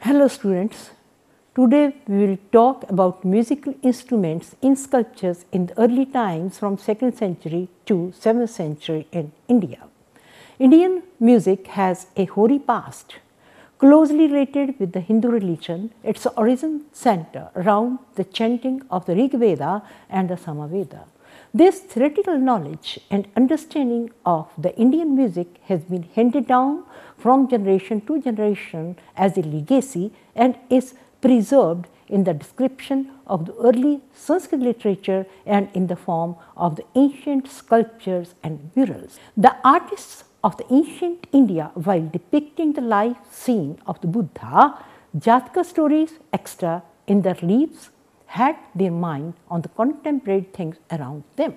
Hello students, today we will talk about musical instruments in sculptures in the early times from 2nd century to 7th century in India. Indian music has a hoary past, closely related with the Hindu religion. Its origin center around the chanting of the Rig Veda and the Samaveda. This theoretical knowledge and understanding of the Indian music has been handed down from generation to generation as a legacy and is preserved in the description of the early Sanskrit literature and in the form of the ancient sculptures and murals. The artists of the ancient India, while depicting the life scene of the Buddha, Jataka stories extra in their reliefs had their mind on the contemporary things around them.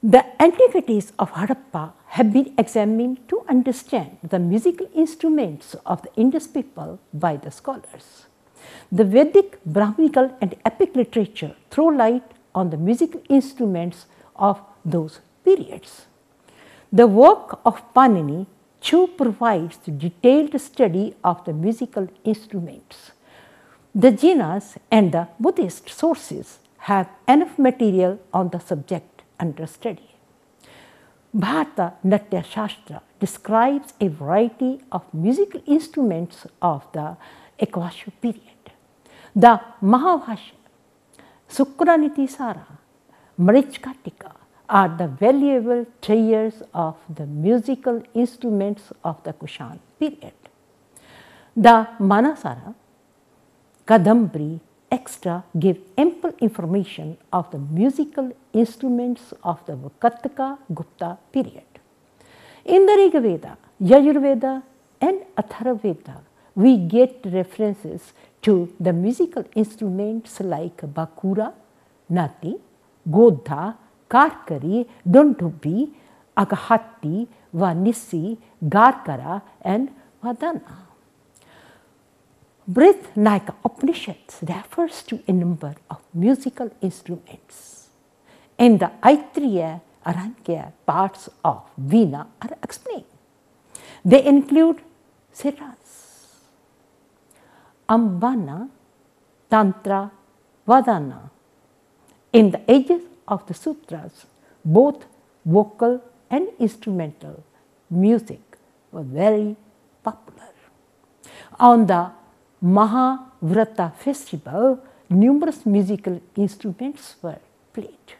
The antiquities of Harappa have been examined to understand the musical instruments of the Indus people by the scholars. The Vedic, Brahminical and epic literature throw light on the musical instruments of those periods. The work of Panini provides the detailed study of the musical instruments. The Jainas and the Buddhist sources have enough material on the subject under study. Bharata Natya Shastra describes a variety of musical instruments of the Ekvasya period. The Mahabhashya, Sukraniti Sara, Marichkatika are the valuable treasures of the musical instruments of the Kushan period. The Manasara, Kadambari extra give ample information of the musical instruments of the Vakataka Gupta period. In the Rig Veda, Yajurveda and Atharvaveda, we get references to the musical instruments like Bakura, Nati, Godha, Karkari, Dondhubi, Agahati, Vanissi, Garkara and Vadana. Brihadanayaka Upanishads refers to a number of musical instruments, and the Aitreya, Arankya parts of Veena are explained. They include Siras, Ambana, Tantra, Vadana. In the ages of the sutras, both vocal and instrumental music were very popular. On the Mahavrata festival, numerous musical instruments were played.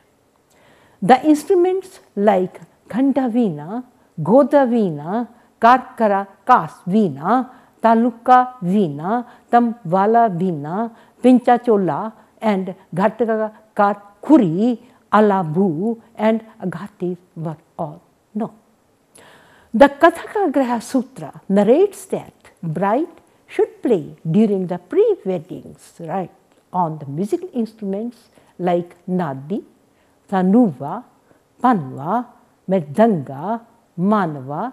The instruments like Khandavina, Godavina, Karkara Kas Veena, Taluka Veena, Tamvala Veena, Pinchachola and Ghataka Kuri, Alabu and Agatis were all known. The Kathaka Graha Sutra narrates that bride should play during the pre-weddings rite on the musical instruments like Nadi, Tanuva, Panva, Mridanga, Manava.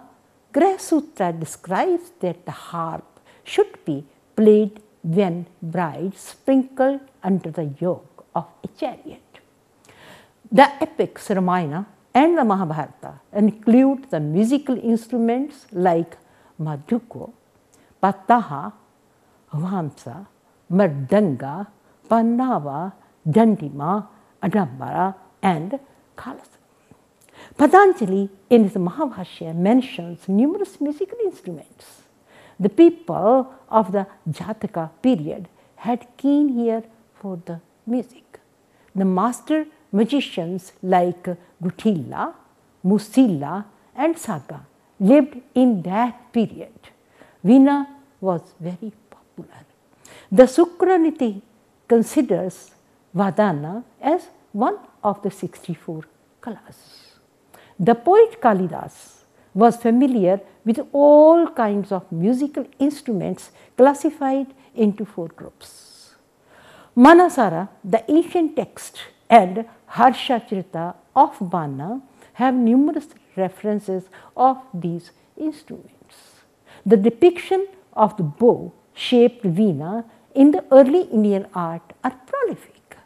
Graha Sutra describes that the harp should be played when bride sprinkled under the yoke of a chariot. The epics Ramayana and the Mahabharata include the musical instruments like Madhuko, Pataha, Vamsa, Mridanga, Pannava, Dandima, Adambara and Khalasa. Patanjali in his Mahabhashya mentions numerous musical instruments. The people of the Jataka period had keen ear for the music. The master magicians like Gutila, Musila and Saga lived in that period. Veena was very popular. The Sukraniti considers Vadana as one of the 64 kalas. The poet Kalidas was familiar with all kinds of musical instruments classified into 4 groups. Manasara, the ancient text, and Harshacharita of Bana have numerous references of these instruments. The depiction of the bow-shaped veena in the early Indian art are prolific.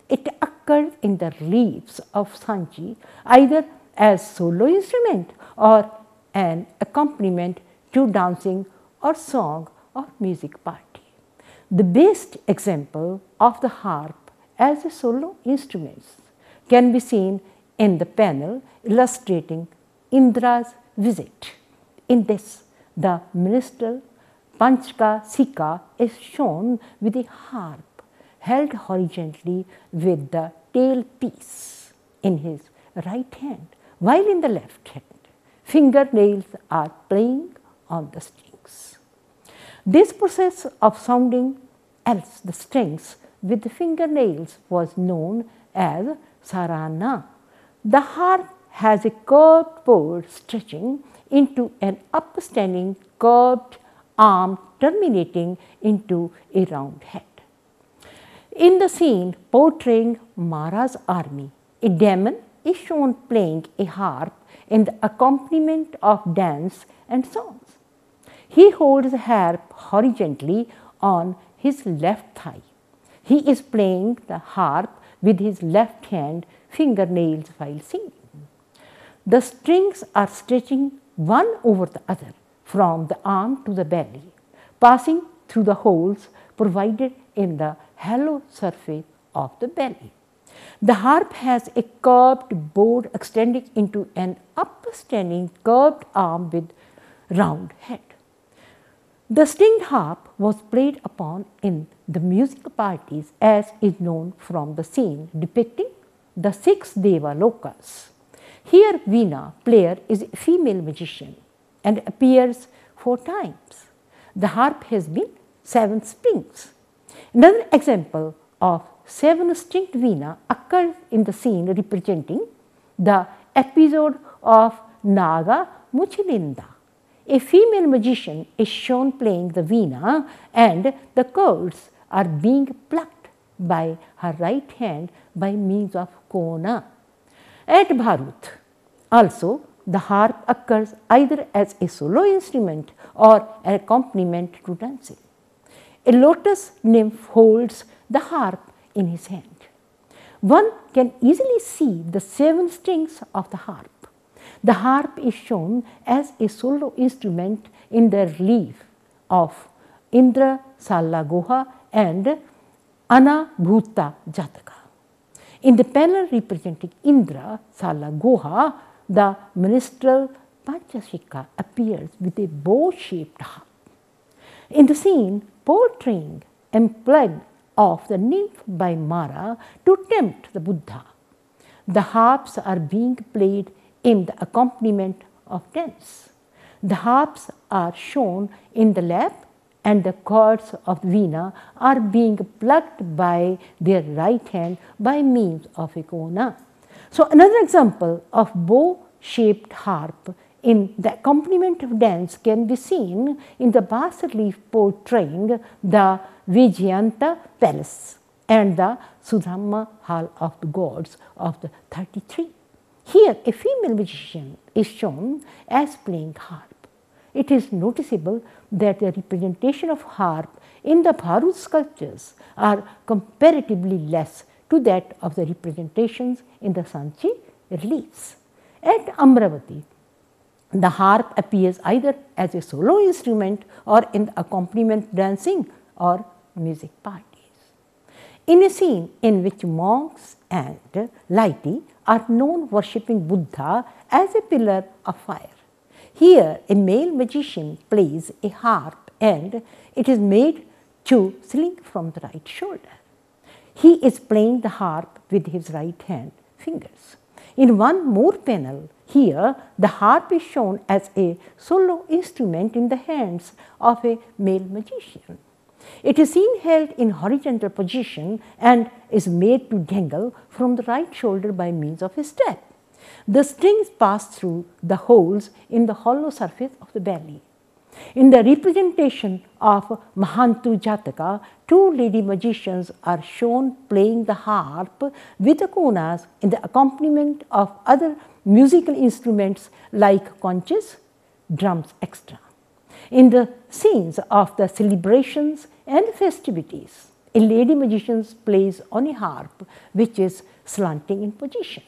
It occurred in the reliefs of Sanchi either as solo instrument or an accompaniment to dancing or song or music party. The best example of the harp as a solo instrument can be seen in the panel illustrating Indra's visit. In this, the minstrel Panchka Sika is shown with a harp held horizontally with the tailpiece in his right hand, while in the left hand, fingernails are playing on the strings. This process of sounding else the strings with the fingernails was known as sarana. The harp has a curved board stretching into an upstanding curved arm terminating into a round head. In the scene portraying Mara's army, a demon is shown playing a harp in the accompaniment of dance and songs. He holds the harp horizontally on his left thigh. He is playing the harp with his left hand fingernails while singing. The strings are stretching one over the other from the arm to the belly, passing through the holes provided in the hollow surface of the belly. The harp has a curved board extending into an upstanding curved arm with round head. The stringed harp was played upon in the musical parties, as is known from the scene depicting the 6 Deva Lokas. Here Veena player is a female magician and appears 4 times. The harp has been 7 strings. Another example of 7-stringed Veena occurs in the scene representing the episode of Naga Muchilinda. A female magician is shown playing the Veena and the cords are being plucked by her right hand by means of kona. At Bharut, also the harp occurs either as a solo instrument or an accompaniment to dancing. A lotus nymph holds the harp in his hand. One can easily see the 7 strings of the harp. The harp is shown as a solo instrument in the relief of Indra Salagoha and Anabhuta Jataka. In the panel representing Indra Salagoha, the minstrel Panchashika appears with a bow-shaped harp. In the scene portraying employment of the nymph by Mara to tempt the Buddha, the harps are being played in the accompaniment of dance. The harps are shown in the lap and the cords of Veena are being plucked by their right hand by means of a kona. So another example of bow-shaped harp in the accompaniment of dance can be seen in the bas-relief portraying the Vijayanta Palace and the Sudhamma Hall of the Gods of the 33. Here a female magician is shown as playing harp. It is noticeable that the representation of harp in the Bharut sculptures are comparatively less to that of the representations in the Sanchi reliefs. At Amravati, the harp appears either as a solo instrument or in the accompaniment dancing or music parties. In a scene in which monks and laity are known worshipping Buddha as a pillar of fire, here a male magician plays a harp and it is made to sling from the right shoulder. He is playing the harp with his right hand fingers. In one more panel, here the harp is shown as a solo instrument in the hands of a male magician. It is seen held in horizontal position and is made to dangle from the right shoulder by means of a strap. The strings pass through the holes in the hollow surface of the belly. In the representation of Mahantu Jataka, 2 lady magicians are shown playing the harp with the konas in the accompaniment of other musical instruments like conches, drums, etc. In the scenes of the celebrations and festivities, a lady magician plays on a harp which is slanting in position.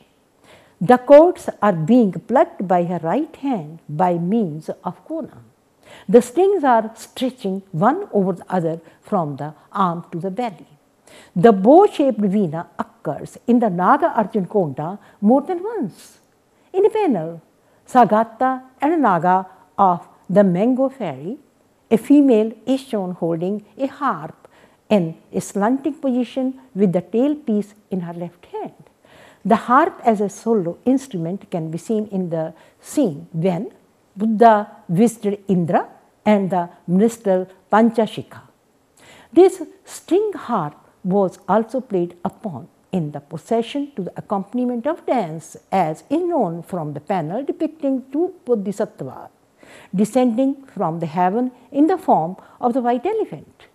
The cords are being plucked by her right hand by means of kona. The strings are stretching one over the other from the arm to the belly. The bow-shaped veena occurs in the Naga Arjunkonda more than once. In a panel, Sagata and Naga of the Mango Fairy, a female is shown holding a harp in a slanting position with the tailpiece in her left hand. The harp as a solo instrument can be seen in the scene when Buddha visited Indra and the minstrel Panchashikha. This string harp was also played upon in the procession to the accompaniment of dance, as is known from the panel depicting two bodhisattvas descending from the heaven in the form of the white elephant.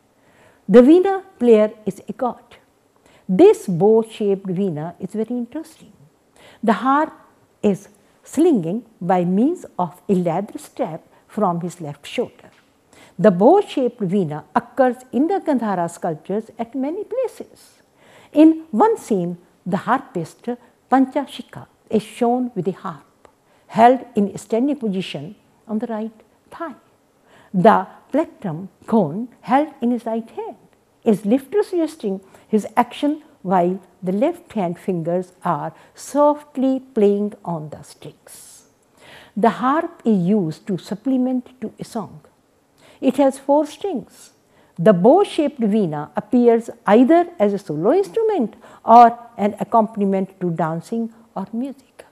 The veena player is a god. This bow-shaped veena is very interesting. The harp is slinging by means of a leather strap from his left shoulder. The bow-shaped veena occurs in the Gandhara sculptures at many places. In one scene, the harpist Panchashikha is shown with a harp held in a standing position on the right thigh. The plectrum cone held in his right hand is lifted, suggesting his action, while the left hand fingers are softly playing on the strings. The harp is used to supplement to a song. It has 4 strings. The bow-shaped veena appears either as a solo instrument or an accompaniment to dancing or music.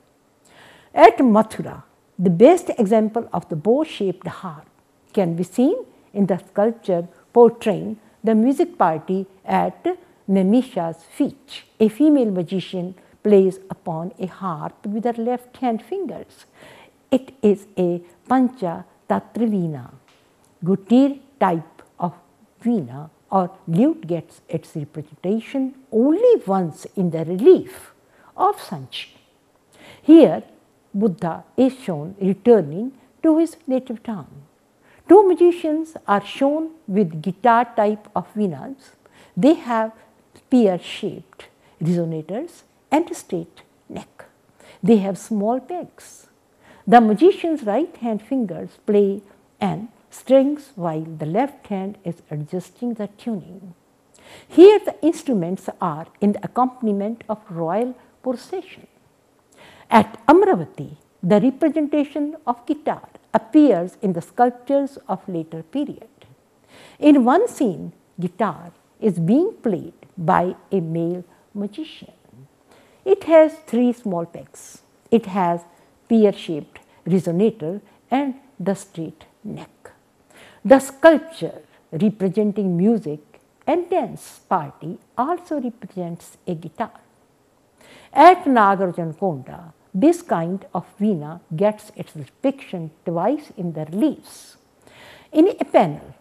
At Mathura, the best example of the bow-shaped harp can be seen in the sculpture portraying the music party at Nemisha's feet. A female magician plays upon a harp with her left hand fingers. It is a Pancha Tatra veena. Gutir type of veena or lute gets its representation only once in the relief of Sanchi. Here, Buddha is shown returning to his native town. 2 magicians are shown with guitar type of veenas. They have spear-shaped resonators and a straight neck. They have small pegs. The magician's right hand fingers play and strings while the left hand is adjusting the tuning. Here the instruments are in the accompaniment of royal procession. At Amravati, the representation of guitar appears in the sculptures of later period. In one scene, guitar is being played by a male magician. It has 3 small pegs. It has pear-shaped resonator and the straight neck. The sculpture representing music and dance party also represents a guitar. At Nagarjunakonda, this kind of veena gets its depiction twice in the reliefs. In a panel,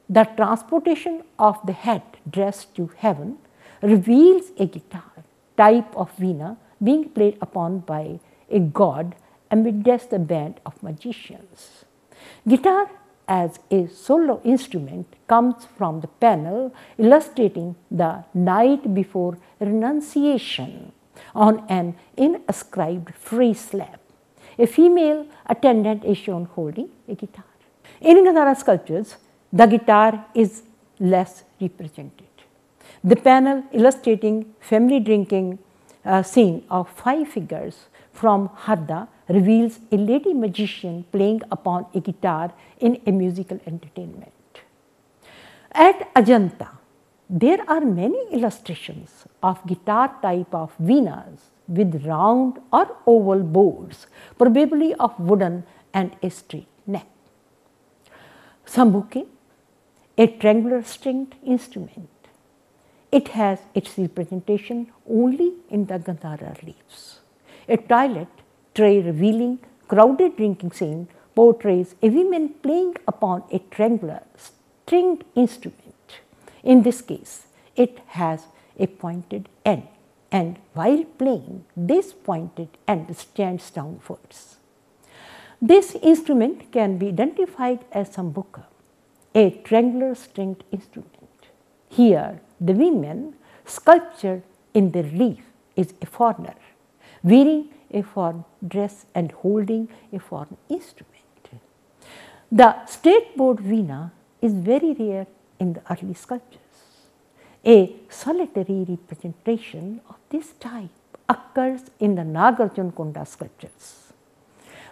the transportation of the head dressed to heaven reveals a guitar type of veena being played upon by a god amidst the band of magicians. Guitar as a solo instrument comes from the panel illustrating the night before renunciation on an inscribed frieze slab. A female attendant is shown holding a guitar. In Gandhara sculptures, the guitar is less represented. The panel illustrating family drinking scene of 5 figures from Hadda reveals a lady magician playing upon a guitar in a musical entertainment. At Ajanta, there are many illustrations of guitar type of veenas with round or oval boards, probably of wooden and a straight neck. Sambuke, a triangular stringed instrument. It has its representation only in the Gandhara reliefs. A toilet tray revealing crowded drinking scene portrays a woman playing upon a triangular stringed instrument. In this case, it has a pointed end, and while playing, this pointed end stands downwards. This instrument can be identified as sambuca, a triangular stringed instrument. Here, the woman sculptured in the relief is a foreigner, wearing a foreign dress and holding a foreign instrument. The straight bowed veena is very rare in the early sculptures. A solitary representation of this type occurs in the Nagarjunakonda sculptures.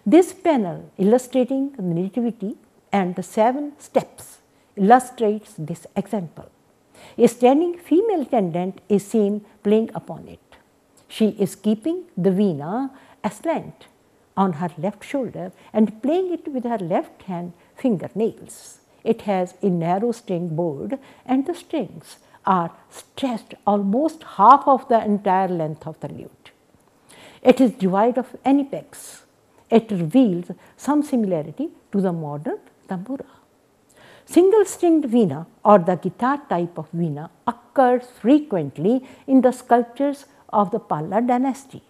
This panel illustrating the Nativity and the 7 steps illustrates this example. A standing female attendant is seen playing upon it. She is keeping the veena aslant on her left shoulder and playing it with her left hand fingernails. It has a narrow string board and the strings are stretched almost half of the entire length of the lute. It is devoid of any pegs. It reveals some similarity to the modern tambura. Single stringed veena or the guitar type of veena occurs frequently in the sculptures of the Palla dynasty.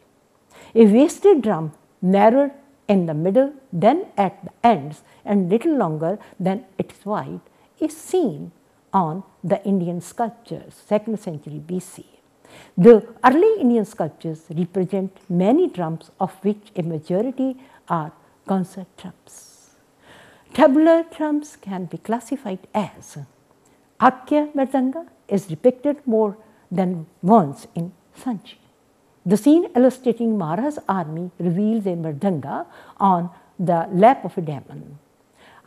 A waisted drum, narrower in the middle than at the ends and little longer than it is wide, is seen on the Indian sculptures 2nd century BC. The early Indian sculptures represent many drums, of which a majority are concert drums. Tabular drums can be classified as Akya Mridanga is depicted more than once in Sanchi. The scene illustrating Mara's army reveals a Mridanga on the lap of a demon.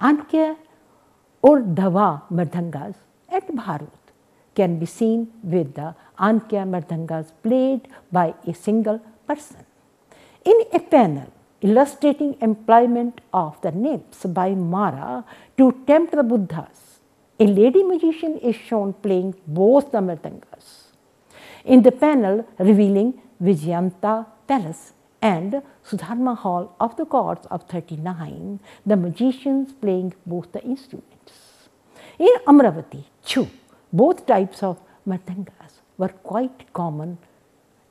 Ankya or Dhava Mridangas at Bharut can be seen with the Ankya Mridangas played by a single person. In a panel illustrating employment of the nymphs by Mara to tempt the Buddhas, a lady magician is shown playing both the Mridangas. In the panel revealing Vijayanta Palace and Sudharma Hall of the Gods of 39, the magicians playing both the instruments. In Amravati, too, both types of Mridangas were quite common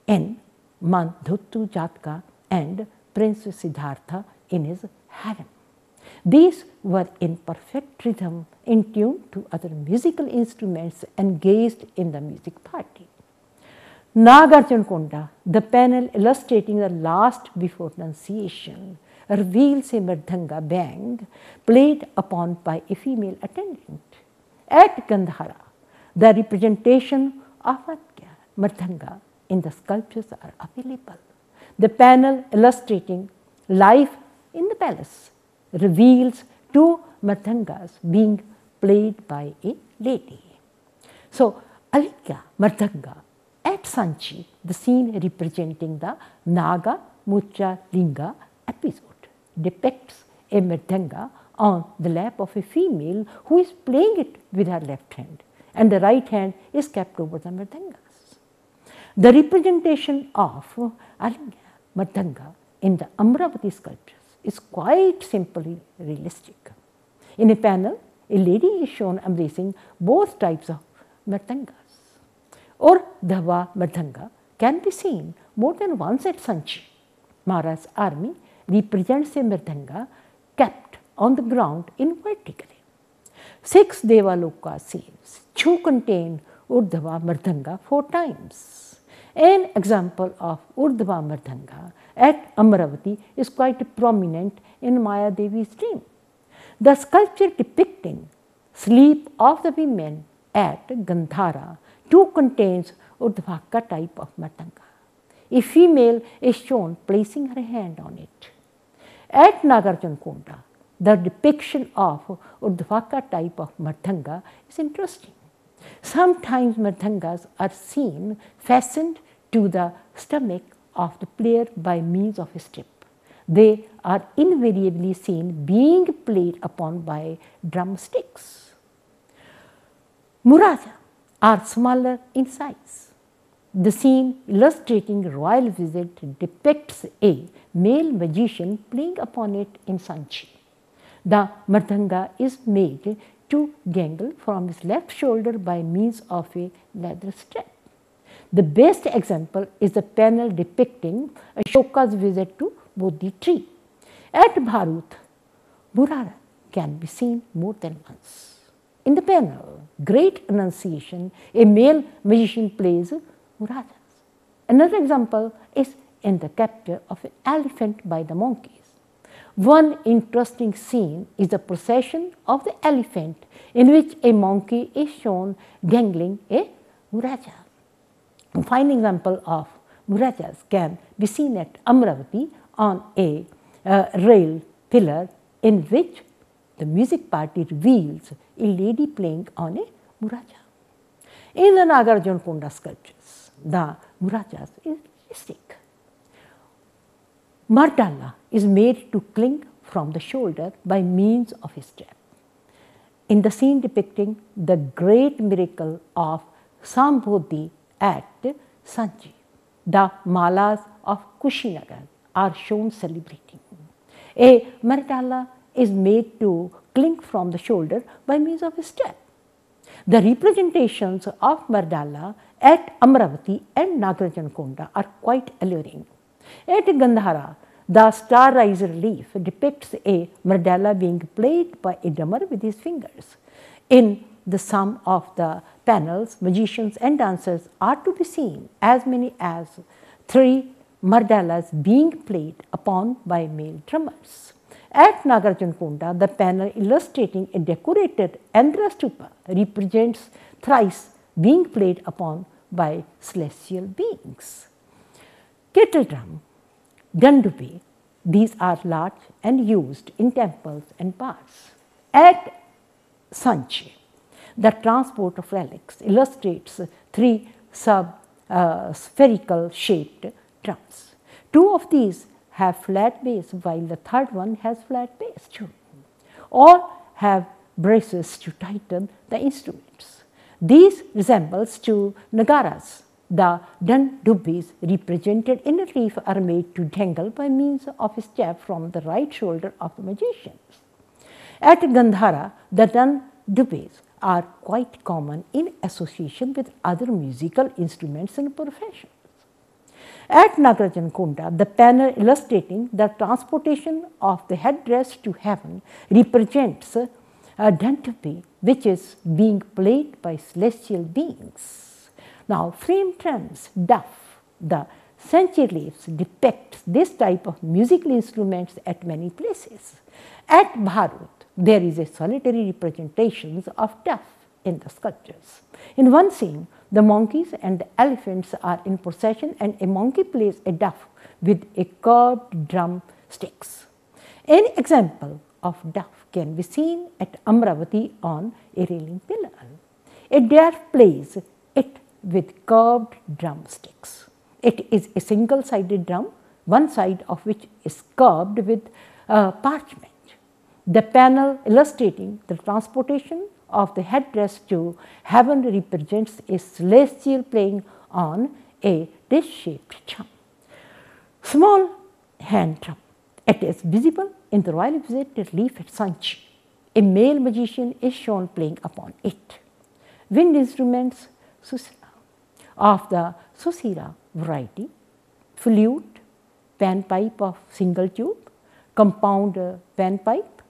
in Mandhutu Jatka and Prince Siddhartha in his harem. These were in perfect rhythm, in tune to other musical instruments engaged in the music party. Nagarjunakonda, the panel illustrating the last before renunciation, reveals a Mridanga bang played upon by a female attendant. At Gandhara, the representation of Mridanga in the sculptures are available. The panel illustrating life in the palace reveals 2 Mridangas being played by a lady. So, Alika Mridanga at Sanchi, the scene representing the Naga Mucha Linga episode, depicts a Mridanga on the lap of a female who is playing it with her left hand, and the right hand is kept over the Mridangas. The representation of Alinga Mridanga in the Amravati sculptures is quite simply realistic. In a panel, a lady is shown embracing both types of Mridangas. Or Dhava Mridanga can be seen more than once at Sanchi. Mara's army represents a Mridanga kept on the ground in vertically. 6 Devaloka scenes to contain Urdhva Mridanga 4 times. An example of Urdhva Mridanga at Amravati is quite prominent in Maya Devi's dream. The sculpture depicting sleep of the women at Gandhara too contains Urdhvaka type of Mridanga. A female is shown placing her hand on it. At Nagarjunakonda, the depiction of Urdhvaka type of Mridanga is interesting. Sometimes Mridangas are seen fastened to the stomach of the player by means of a strip. They are invariably seen being played upon by drumsticks. Muraja are smaller in size. The scene illustrating royal visit depicts a male magician playing upon it in Sanchi. The Mridanga is made to dangle from his left shoulder by means of a leather strap. The best example is the panel depicting Ashoka's visit to Bodhi tree. At Bharut, Murara can be seen more than once. In the panel, Great Annunciation, a male magician plays Murajas. Another example is in the capture of an elephant by the monkeys. One interesting scene is the procession of the elephant, in which a monkey is shown dangling a muraja. A fine example of murajas can be seen at Amravati on a rail pillar, in which the music party reveals a lady playing on a muraja. In the Nagarjunakonda sculptures, the murajas is realistic. Mardala is made to cling from the shoulder by means of a strap. In the scene depicting the great miracle of Sambodhi at Sanchi, the malas of Kushinagar are shown celebrating. A Mardala is made to cling from the shoulder by means of a strap. The representations of Mardala at Amravati and Nagarjunakonda are quite alluring. At Gandhara, the star-rise relief depicts a Mardala being played by a drummer with his fingers. In the sum of the panels, magicians and dancers are to be seen as many as 3 Mardalas being played upon by male drummers. At Nagarjunakonda, the panel illustrating a decorated Andhra stupa represents thrice being played upon by celestial beings. Kettle drum, Dandubi, these are large and used in temples and bars. At Sanchi, the transport of relics illustrates 3 spherical shaped drums. 2 of these have flat base, while the third one has flat base too. All have braces to tighten the instruments. These resembles to nagaras. The dandubis represented in relief are made to dangle by means of a strap from the right shoulder of the magicians. At Gandhara, the dandubis are quite common in association with other musical instruments and professions. At Nagarjunakonda, the panel illustrating the transportation of the headdress to heaven represents a dandubi, which is being played by celestial beings. Now, frame drums, duff, the Sanchi reliefs depicts this type of musical instruments at many places. At Bharut, there is a solitary representation of duff in the sculptures. In one scene, the monkeys and the elephants are in procession, and a monkey plays a duff with a curved drum sticks. An example of duff can be seen at Amravati on a railing pillar. A duff plays it with curved drumsticks. It is a single-sided drum, one side of which is curved with parchment. The panel illustrating the transportation of the headdress to heaven represents a celestial playing on a dish-shaped drum. Small hand drum. It is visible in the royal visit relief at Sanchi. A male magician is shown playing upon it. Wind instruments, susira. Of the susira variety, flute, panpipe of single tube, compound panpipe,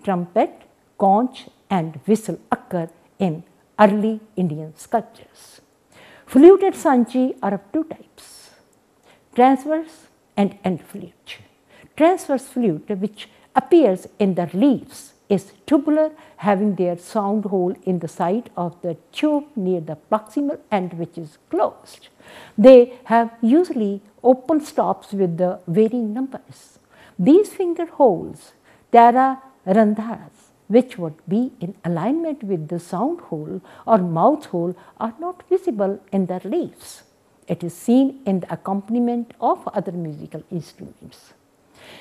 trumpet, conch and whistle occur in early Indian sculptures. Flute at Sanchi are of 2 types, transverse and end flute. Transverse flute, which appears in the reliefs, is tubular, having their sound hole in the side of the tube near the proximal end, which is closed. They have usually open stops with the varying numbers. These finger holes, tara randharas, which would be in alignment with the sound hole or mouth hole, are not visible in the reliefs. It is seen in the accompaniment of other musical instruments.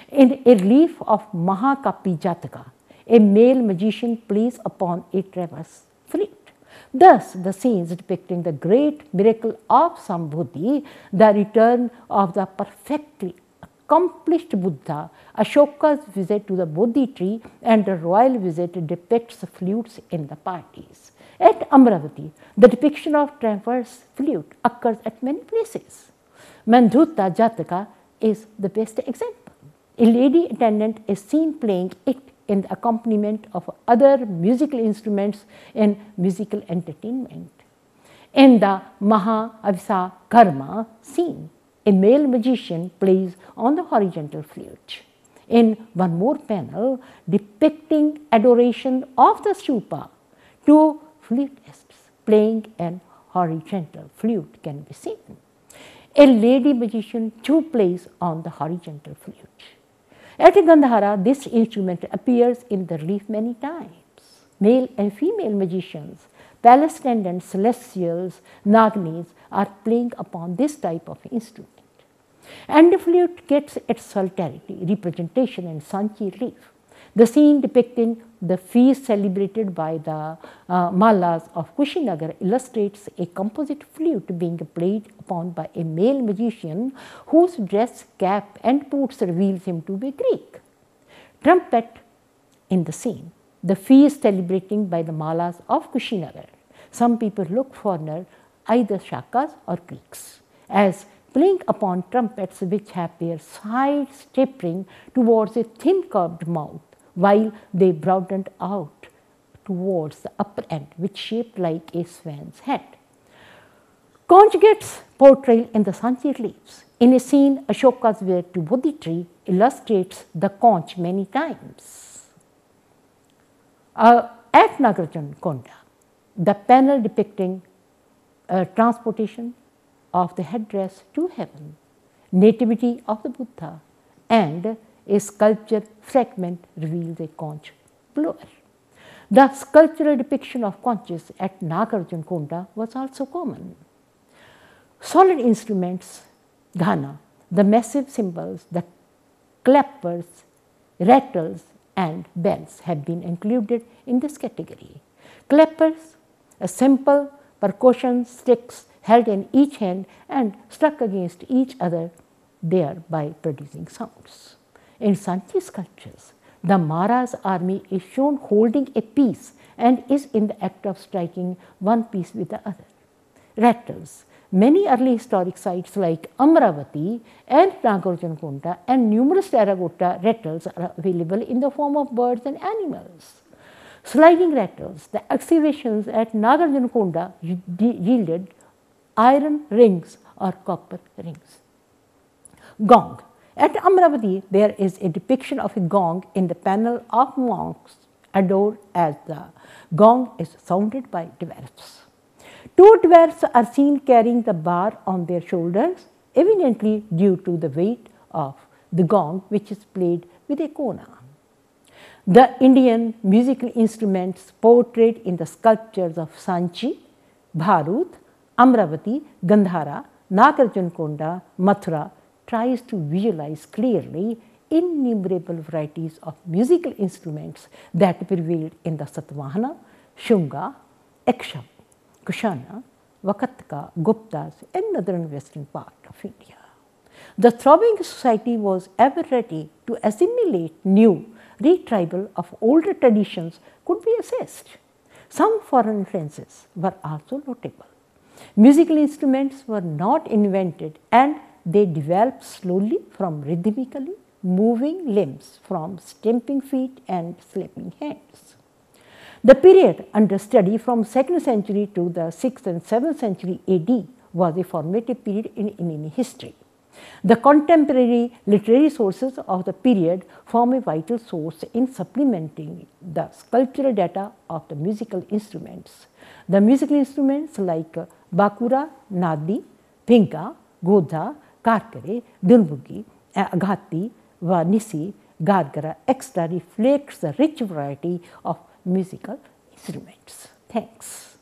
In a relief of Mahakapi Jataka, a male magician plays upon a traverse flute. Thus, the scenes depicting the great miracle of Sambodhi, the return of the perfectly accomplished Buddha, Ashoka's visit to the Bodhi tree, and the royal visit depicts the flutes in the parties. At Amravati, the depiction of transverse flute occurs at many places. Mandhuta Jataka is the best example. A lady attendant is seen playing it in the accompaniment of other musical instruments in musical entertainment. In the Maha Karma scene, a male magician plays on the horizontal flute. In one more panel depicting adoration of the stupa, two flutists playing an horizontal flute can be seen. A lady magician too plays on the horizontal flute. At Gandhara, this instrument appears in the relief many times. Male and female magicians, palace attendants, celestials, nagnis are playing upon this type of instrument. And the flute gets its solidarity, representation in Sanchi relief. The scene depicting the feast celebrated by the Mallas of Kushinagar illustrates a composite flute being played upon by a male magician whose dress, cap and boots reveals him to be Greek. Trumpet in the scene, the feast celebrating by the Mallas of Kushinagar. Some people look for either Shakas or Greeks, as playing upon trumpets which have their sides tapering towards a thin curved mouth, while they broadened out towards the upper end, which shaped like a swan's head. Conjugates portrayal in the Sanchi reliefs. In a scene, Ashoka's way to Bodhi tree illustrates the conch many times. At Nagarjuna Konda, the panel depicting transportation of the headdress to heaven, nativity of the Buddha, and a sculpture fragment reveals a conch blower. The sculptural depiction of conches at Nagarjuna Konda was also common. Solid instruments, ghana, the massive cymbals, the clappers, rattles, and bells have been included in this category. Clappers, a simple percussion sticks held in each hand and struck against each other, thereby producing sounds. In Sanchi sculptures, the Mara's army is shown holding a piece and is in the act of striking one piece with the other. Rattles. Many early historic sites like Amravati and Nagarjuna Konda and numerous terracotta rattles are available in the form of birds and animals. Sliding rattles. The excavations at Nagarjuna Konda yielded iron rings or copper rings. Gong. At Amravati, there is a depiction of a gong in the panel of monks adored as the gong is sounded by dwarfs. Two dwarfs are seen carrying the bar on their shoulders, evidently due to the weight of the gong, which is played with a kona. The Indian musical instruments portrayed in the sculptures of Sanchi, Bharut, Amravati, Gandhara, Nagarjuna Konda, Mathura tries to visualize clearly innumerable varieties of musical instruments that prevailed in the Satvahana, Shunga, Eksham, Kushana, Vakataka, Guptas and northern western part of India. The throbbing society was ever ready to assimilate new retrieval of older traditions could be assessed. Some foreign influences were also notable. Musical instruments were not invented and they developed slowly from rhythmically moving limbs, from stamping feet and slapping hands. The period under study from 2nd century to the 6th and 7th century AD was a formative period in Indian history. The contemporary literary sources of the period form a vital source in supplementing the sculptural data of the musical instruments. The musical instruments like bakura, nadi, pinka, godha, karkare, dunbugi, aghati, vanisi, gargara, etc. reflects the rich variety of musical instruments. Thanks.